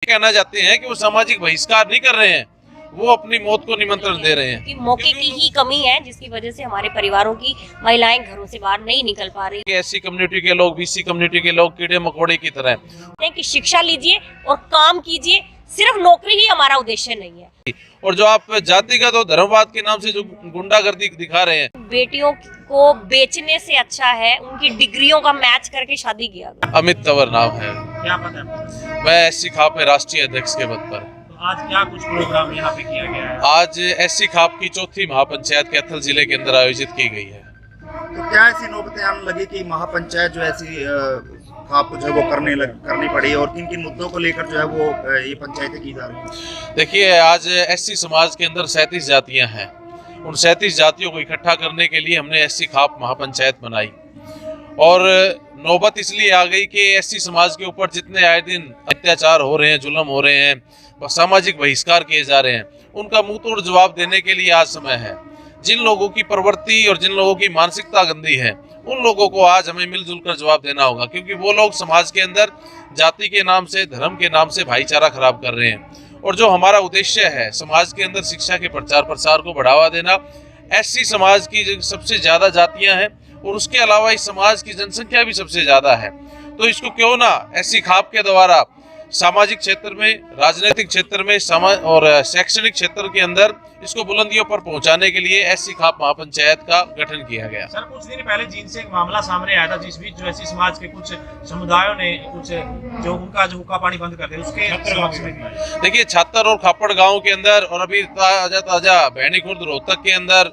कहना चाहते हैं कि वो सामाजिक बहिष्कार नहीं कर रहे हैं, वो अपनी मौत को निमंत्रण दे रहे हैं। कि मौके की ही कमी है जिसकी वजह से हमारे परिवारों की महिलाएं घरों से बाहर नहीं निकल पा रही एससी कम्युनिटी के लोग, बीसी कम्युनिटी के लोग कीड़े मकोड़े की तरह हैं कि शिक्षा लीजिए और काम कीजिए, सिर्फ नौकरी ही हमारा उद्देश्य नहीं है। और जो आप जातिगत और धर्मवाद के नाम से जो गुंडागर्दी दिखा रहे हैं, बेटियों को बेचने से अच्छा है उनकी डिग्रियों का मैच करके शादी किया गया। अमित तंवर नाम है, क्या पता है? मैं एससी खाप में राष्ट्रीय अध्यक्ष के पद पर। तो आज क्या कुछ प्रोग्राम यहाँ पे किया गया है? आज एससी खाप की चौथी महापंचायत कैथल जिले के अंदर आयोजित की गई है। तो क्या ऐसी नौबतें आने लगी कि महापंचायत जो ऐसी आपको जो है वो करनी पड़ी, और किन किन मुद्दों को लेकर जो है वो ये पंचायतें की जा रही हैं? देखिए, आज एससी समाज के अंदर 37 जातियां हैं। उन 37 जातियों को इकट्ठा करने के लिए हमने एससी खाप महापंचायत बनाई, और नौबत इसलिए आ गई कि एससी समाज के ऊपर जितने आए दिन अत्याचार हो रहे हैं, जुल्म हो रहे हैं, सामाजिक बहिष्कार किए जा रहे हैं, उनका मुंह तोड़ जवाब देने के लिए आज समय है। जिन लोगों की प्रवृत्ति और जिन लोगों की मानसिकता गंदी है, उन लोगों को आज हमें मिलजुल कर जवाब देना होगा, क्योंकि वो लोग समाज के अंदर जाति के नाम से, धर्म के नाम से भाईचारा खराब कर रहे हैं। और जो हमारा उद्देश्य है समाज के अंदर शिक्षा के प्रचार प्रसार को बढ़ावा देना, एससी समाज की जो सबसे ज्यादा जातियां हैं और उसके अलावा इस समाज की जनसंख्या भी सबसे ज्यादा है, तो इसको क्यों ना एससी खाप के द्वारा सामाजिक क्षेत्र में, राजनीतिक क्षेत्र में, समाज और शैक्षणिक क्षेत्र के अंदर इसको बुलंदियों पर पहुंचाने के लिए एससी खाप महापंचायत का गठन किया गया। सर, कुछ दिन पहले जींद से एक मामला सामने आया था जिस बीच जो ऐसी समाज के कुछ समुदायों ने कुछ जो उनका जो हुक्का पानी बंद कर दिया, उसके समक्ष में भी देखिए, छात्र और खापड़ गांव के अंदर, और अभी ताजा भैनी खुर्द रोहतक के अंदर,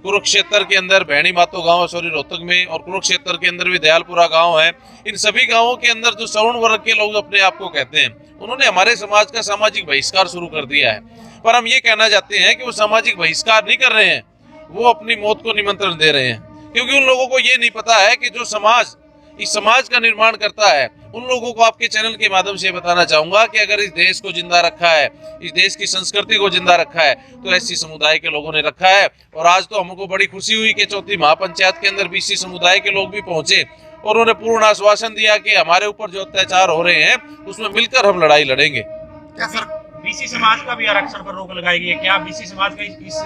कुरुक्षेत्र के अंदर भैनी मातो गांव रोहतक में, और कुरुक्षेत्र के अंदर भी दयालपुरा गांव है। इन सभी गांवों के अंदर जो सवर्ण वर्ग के लोग अपने आप को कहते हैं, उन्होंने हमारे समाज का सामाजिक बहिष्कार शुरू कर दिया है। पर हम ये कहना चाहते हैं कि वो सामाजिक बहिष्कार नहीं कर रहे हैं, वो अपनी मौत को निमंत्रण दे रहे हैं, क्योंकि उन लोगों को ये नहीं पता है कि जो समाज इस समाज का निर्माण करता है, उन लोगों को आपके चैनल के माध्यम से बताना चाहूंगा कि अगर इस देश को जिंदा रखा है, इस देश की संस्कृति को जिंदा रखा है, तो एससी समुदाय के लोगों ने रखा है। और आज तो हमको बड़ी खुशी हुई कि चौथी महापंचायत के अंदर बीसी समुदाय के लोग भी पहुंचे और उन्होंने पूर्ण आश्वासन दिया कि हमारे ऊपर जो अत्याचार हो रहे हैं उसमें मिलकर हम लड़ाई लड़ेंगे। क्या सर बीसी समाज का भी आरक्षण पर रोक लगाई गई है? क्या बीसी समाज का इस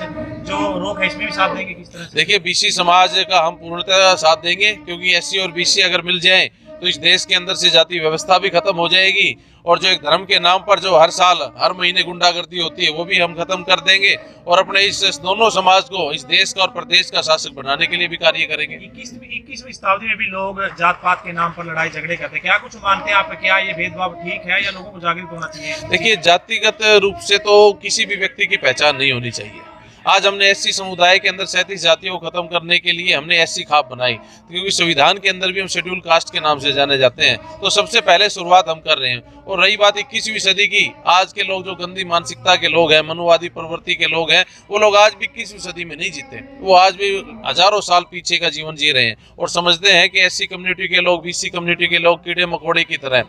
जो रोक है इसमें भी साथ देंगे? किस तरह से? देखिए, बीसी समाज का हम पूर्णतः साथ देंगे, क्योंकि एससी और बीसी अगर मिल जाएं तो इस देश के अंदर से जाति व्यवस्था भी खत्म हो जाएगी, और जो एक धर्म के नाम पर जो हर साल हर महीने गुंडागर्दी होती है वो भी हम खत्म कर देंगे, और अपने इस दोनों समाज को, इस देश का और प्रदेश का शासक बनाने के लिए भी कार्य करेंगे। 21वीं शताब्दी में भी लोग जात पात के नाम पर लड़ाई झगड़े करते हैं, क्या कुछ मानते हैं आप? क्या ये भेदभाव ठीक है या लोगों को जागरूक होना चाहिए? देखिए, जातिगत रूप से तो किसी भी व्यक्ति की पहचान नहीं होनी चाहिए। आज हमने एससी समुदाय के अंदर 37 जातियों को खत्म करने के लिए हमने एससी खाप बनाई, क्योंकि संविधान के अंदर भी हम शेड्यूल कास्ट के नाम से जाने जाते हैं, तो सबसे पहले शुरुआत हम कर रहे हैं। और रही बात 21वीं सदी की, आज के लोग जो गंदी मानसिकता के लोग हैं, मनुवादी प्रवृत्ति के लोग हैं, वो लोग आज भी 21वीं सदी में नहीं जीते, वो आज भी हजारों साल पीछे का जीवन जी रहे हैं और समझते हैं कि एससी कम्युनिटी के लोग, बीसी कम्युनिटी के लोग कीड़े मकोड़े की तरह।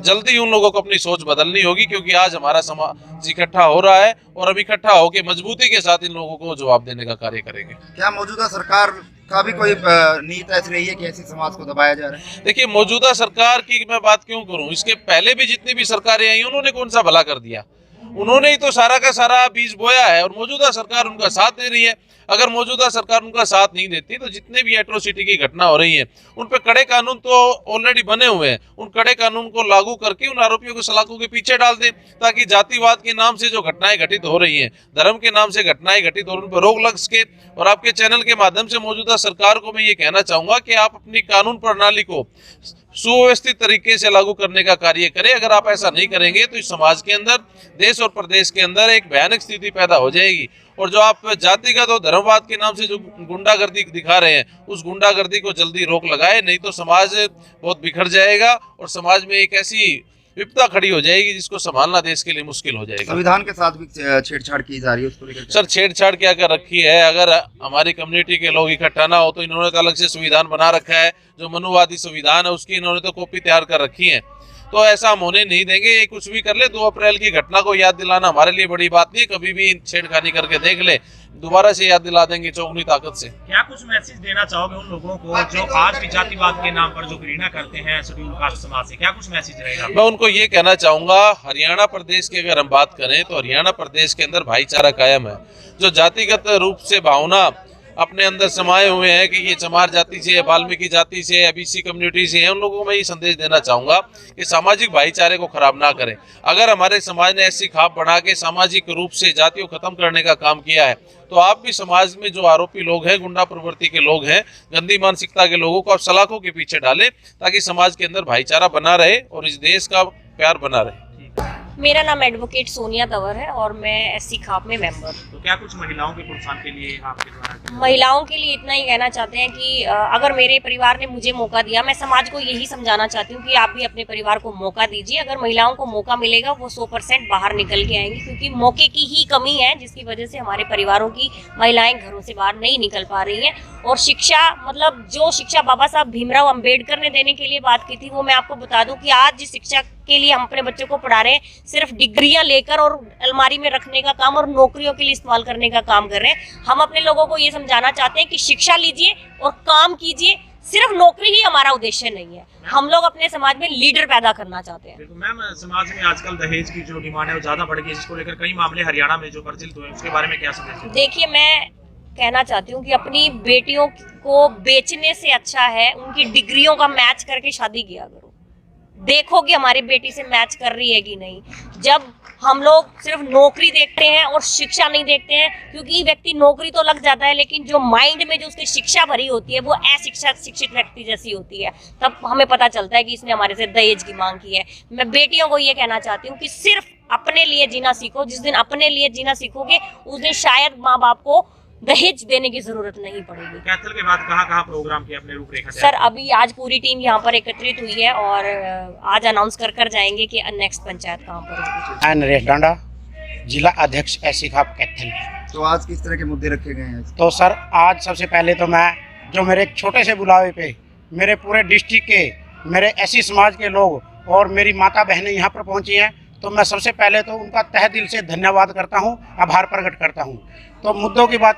जल्दी उन लोगों को अपनी सोच बदलनी होगी, क्योंकि आज हमारा समाज इकट्ठा हो रहा है और अब इकट्ठा होकर मजबूती के साथ इन लोगों को जवाब देने का कार्य करेंगे। क्या मौजूदा सरकार का भी कोई नीति ऐसी रही है कि ऐसी समाज को दबाया जा रहा है? देखिए, मौजूदा सरकार की मैं बात क्यों करूं, इसके पहले भी जितनी भी सरकारें आई उन्होंने कौन सा भला कर दिया? उन्होंने ही तो सारा का सारा बीज बोया है, और मौजूदा सरकार उनका साथ दे रही है। अगर मौजूदा सरकार उनका साथ नहीं देती तो जितने भी एट्रोसिटी की घटना हो रही है उन पे कड़े कानून तो ऑलरेडी बने हुए हैं, उन कड़े कानून को लागू करके उन आरोपियों को सलाखों के पीछे डाल दें, ताकि जातिवाद के नाम से जो घटनाएं घटित हो रही हैं, धर्म के नाम से घटनाएं घटित हो रही, उन पर रोक लग सके। और आपके चैनल के माध्यम से मौजूदा सरकार को मैं ये कहना चाहूंगा कि आप अपनी कानून प्रणाली को सुव्यवस्थित तरीके से लागू करने का कार्य करें। अगर आप ऐसा नहीं करेंगे तो इस समाज के अंदर, देश और प्रदेश के अंदर एक भयानक स्थिति पैदा हो जाएगी। और जो आप जातिगत और धर्मवाद के नाम से जो गुंडागर्दी दिखा रहे हैं, उस गुंडागर्दी को जल्दी रोक लगाए, नहीं तो समाज बहुत बिखर जाएगा और समाज में एक ऐसी विपदा खड़ी हो जाएगी जिसको संभालना देश के लिए मुश्किल हो जाएगा। संविधान के साथ भी छेड़छाड़ की जा रही है, उसको लेकर सर, छेड़छाड़ क्या कर रखी है? अगर हमारी कम्युनिटी के लोग इकट्ठा ना हो तो इन्होंने तो अलग से संविधान बना रखा है, जो मनुवादी संविधान है उसकी इन्होंने तो कॉपी तैयार कर रखी है। तो ऐसा हम होने नहीं देंगे। ये कुछ भी कर ले, 2 अप्रैल की घटना को याद दिलाना हमारे लिए बड़ी बात नहीं है। कभी भी छेड़खानी करके देख ले, दोबारा से याद दिला देंगे चौगुनी ताकत से। क्या कुछ मैसेज देना चाहोगे उन लोगों को जो आज भी जातिवाद के नाम पर जो घृणा करते हैं शेड्यूल कास्ट समाज से? क्या कुछ मैसेज रहेगा? मैं उनको ये कहना चाहूंगा, हरियाणा प्रदेश की अगर हम बात करें तो हरियाणा प्रदेश के अंदर भाईचारा कायम है। जो जातिगत रूप से भावना अपने अंदर समाये हुए हैं कि ये चमार जाति से है, वाल्मीकि जाति से है, बीसी कम्युनिटी से है, उन लोगों को मैं ये संदेश देना चाहूंगा कि सामाजिक भाईचारे को खराब ना करें। अगर हमारे समाज ने ऐसी खाप बना के सामाजिक रूप से जाति को खत्म करने का काम किया है, तो आप भी समाज में जो आरोपी लोग हैं, गुंडा प्रवृत्ति के लोग हैं, गंदी मानसिकता के लोगों को आप सलाखों के पीछे डालें, ताकि समाज के अंदर भाईचारा बना रहे और इस देश का प्यार बना रहे। मेरा नाम एडवोकेट सोनिया तंवर है और मैं एससी खाप में मेंबर। तो क्या कुछ महिलाओं के प्रोत्साहन के लिए आपके द्वारा? महिलाओं के लिए इतना ही कहना चाहते हैं कि अगर मेरे परिवार ने मुझे मौका दिया, मैं समाज को यही समझाना चाहती हूँ कि आप भी अपने परिवार को मौका दीजिए। अगर महिलाओं को मौका मिलेगा वो 100% बाहर निकल के आएंगी, क्योंकि मौके की ही कमी है जिसकी वजह से हमारे परिवारों की महिलाएं घरों से बाहर नहीं निकल पा रही हैं। और शिक्षा, मतलब जो शिक्षा बाबा साहब भीमराव अंबेडकर ने देने के लिए बात की थी, वो मैं आपको बता दूं कि आज जिस शिक्षा के लिए हम अपने बच्चों को पढ़ा रहे हैं, सिर्फ डिग्रियां लेकर और अलमारी में रखने का काम और नौकरियों के लिए इस्तेमाल करने का काम कर रहे हैं। हम अपने लोगों को ये समझाना चाहते हैं कि शिक्षा लीजिए और काम कीजिए। सिर्फ नौकरी ही हमारा उद्देश्य नहीं है, हम लोग अपने समाज में लीडर पैदा करना चाहते हैं। मैम, समाज में आजकल दहेज की जो डिमांड है वो ज्यादा बढ़ गई है, जिसको लेकर कई मामले हरियाणा में जो प्रचलित हुए, उसके बारे में क्या समझते? देखिए, मैं कहना चाहती हूँ कि अपनी बेटियों को बेचने से अच्छा है उनकी डिग्रियों का मैच करके शादी किया करो। देखो कि हमारी बेटी से मैच कर रही है कि नहीं। जब हम लोग सिर्फ नौकरी देखते हैं और शिक्षा नहीं देखते हैं, क्योंकि व्यक्ति नौकरी तो लग जाता है लेकिन जो माइंड में जो उसकी शिक्षा भरी होती है वो शिक्षित व्यक्ति जैसी होती है, तब हमें पता चलता है कि इसने हमारे से दहेज की मांग की है। मैं बेटियों को ये कहना चाहती हूँ कि सिर्फ अपने लिए जीना सीखो। जिस दिन अपने लिए जीना सीखोगे उस दिन शायद माँ बाप को दहेज देने की जरूरत नहीं पड़ेगी। कैथल के बाद कहाँ प्रोग्राम की अपने रूपरेखा? सर, अभी आज पूरी टीम यहाँ पर एकत्रित हुई है और आज अनाउंस कर जाएंगे कि नेक्स्ट पंचायत कहाँ पर होगी। मैं नरेश डांडा, जिला अध्यक्ष एससी खाप कैथल। तो आज किस तरह के मुद्दे रखे गए हैं? तो सर, आज सबसे पहले तो मैं जो मेरे एक छोटे से बुलावे पे मेरे पूरे डिस्ट्रिक्ट के मेरे एससी समाज के लोग और मेरी माता बहनें यहाँ पर पहुँची हैं, तो मैं सबसे पहले तो उनका तहे दिल से धन्यवाद करता हूँ, आभार प्रकट करता हूँ। तो मुद्दों की बात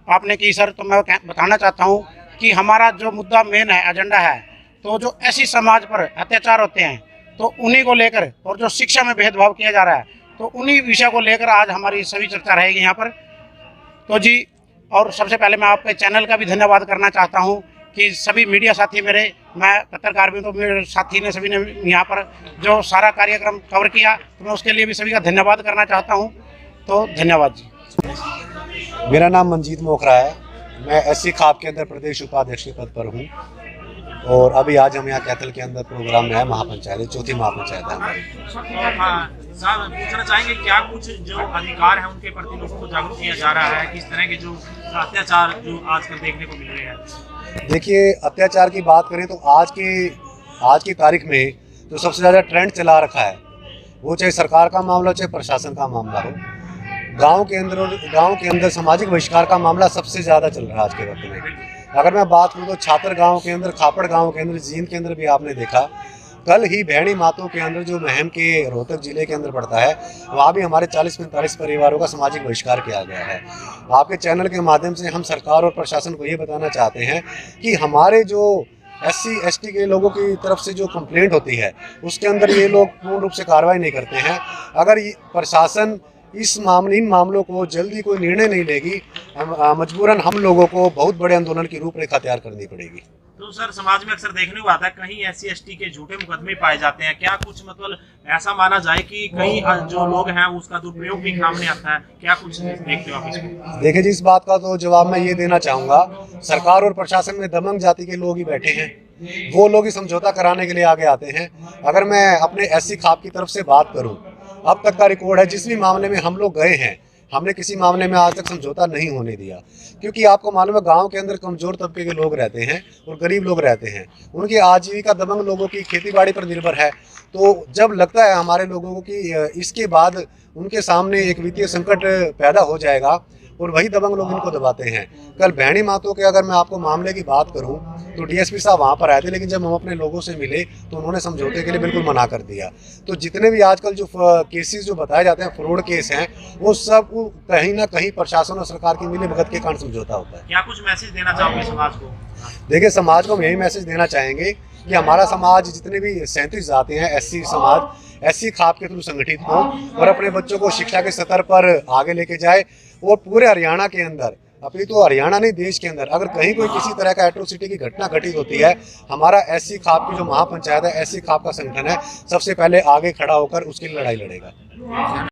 आपने की सर, तो मैं बताना चाहता हूँ कि हमारा जो मुद्दा मेन है, एजेंडा है, तो जो ऐसी समाज पर अत्याचार होते हैं तो उन्हीं को लेकर, और जो शिक्षा में भेदभाव किया जा रहा है तो उन्हीं विषय को लेकर आज हमारी सभी चर्चा रहेगी यहाँ पर। तो जी, और सबसे पहले मैं आपके चैनल का भी धन्यवाद करना चाहता हूँ कि सभी मीडिया साथी मेरे, मैं पत्रकार भी, तो मेरे साथी ने सभी ने यहाँ पर जो सारा कार्यक्रम कवर किया, तो मैं उसके लिए भी सभी का धन्यवाद करना चाहता हूँ। तो धन्यवाद जी। मेरा नाम मंजीत मोखरा है, मैं एससी खाप के अंदर प्रदेश उपाध्यक्ष के पद पर हूँ और अभी आज हम यहाँ कैथल के अंदर प्रोग्राम में है महापंचायत, चौथी महापंचायत है हमारी। साहब, पूछना चाहेंगे क्या कुछ जो अधिकार है उनके प्रति लोगों को जागरूक किया जा रहा है? किस तरह के जो अत्याचार जो आजकल देखने को मिल रहे हैं? देखिए, अत्याचार की बात करें तो आज की तारीख में जो सबसे ज़्यादा ट्रेंड चला रखा है, वो चाहे सरकार का मामला चाहे प्रशासन का मामला हो, गांव के अंदर सामाजिक बहिष्कार का मामला सबसे ज़्यादा चल रहा है आज के वक्त में। अगर मैं बात करूँ तो छात्र गांव के अंदर, खापड़ गांव के अंदर, जींद के अंदर भी आपने देखा, कल ही भैणी मातों के अंदर जो महम के रोहतक जिले के अंदर पड़ता है, वहाँ भी हमारे 40-45 परिवारों का सामाजिक बहिष्कार किया गया है। आपके चैनल के माध्यम से हम सरकार और प्रशासन को ये बताना चाहते हैं कि हमारे जो SC ST के लोगों की तरफ से जो कंप्लेंट होती है उसके अंदर ये लोग पूर्ण रूप से कार्रवाई नहीं करते हैं। अगर प्रशासन इन मामलों को जल्दी कोई निर्णय नहीं लेगी, मजबूरन हम लोगों को बहुत बड़े आंदोलन की रूपरेखा तैयार करनी पड़ेगी। तो सर, समाज में अक्सर देखने को आता है कहीं SC ST के झूठे मुकदमे पाए जाते हैं। क्या कुछ मतलब ऐसा माना जाए कि कहीं जो लोग हैं उसका दुरुपयोग भी सामने आता है? क्या कुछ देखते हो आप इसमें? देखिए जी, इस बात का तो जवाब मैं ये देना चाहूँगा, सरकार और प्रशासन में दबंग जाति के लोग ही बैठे हैं, वो लोग ही समझौता कराने के लिए आगे आते हैं। अगर मैं अपने SC खाप की तरफ से बात करूँ, अब तक का रिकॉर्ड है, जिस भी मामले में हम लोग गए हैं, हमने किसी मामले में आज तक समझौता नहीं होने दिया, क्योंकि आपको मालूम है गांव के अंदर कमजोर तबके के लोग रहते हैं और गरीब लोग रहते हैं, उनकी आजीविका दबंग लोगों की खेतीबाड़ी पर निर्भर है। तो जब लगता है हमारे लोगों को कि इसके बाद उनके सामने एक वित्तीय संकट पैदा हो जाएगा और वही दबंग लोग इनको दबाते हैं। कल बहनी मातों के अगर मैं आपको मामले की बात करूं तो डीएसपी साहब वहां पर आए थे, लेकिन जब हम अपने लोगों से मिले तो उन्होंने समझौते के लिए बिल्कुल मना कर दिया। तो जितने भी आजकल जो केसेस जो बताए जाते हैं फ्रॉड केस हैं, वो सब कहीं ना कहीं प्रशासन और सरकार की मिलीभगत के कारण समझौता होता है। क्या कुछ मैसेज देना चाहोगे समाज को? देखिए, समाज को हम यही मैसेज देना चाहेंगे कि हमारा समाज जितने भी 37 जाति हैं, एससी समाज एससी खाप के थ्रू संगठित हो और अपने बच्चों को शिक्षा के स्तर पर आगे लेके जाए। और पूरे हरियाणा के अंदर, अभी तो हरियाणा नहीं देश के अंदर, अगर कहीं कोई किसी तरह का एट्रोसिटी की घटना घटित होती है, हमारा एससी खाप की जो महापंचायत है, एससी खाप का संगठन है, सबसे पहले आगे खड़ा होकर उसकी लड़ाई लड़ेगा।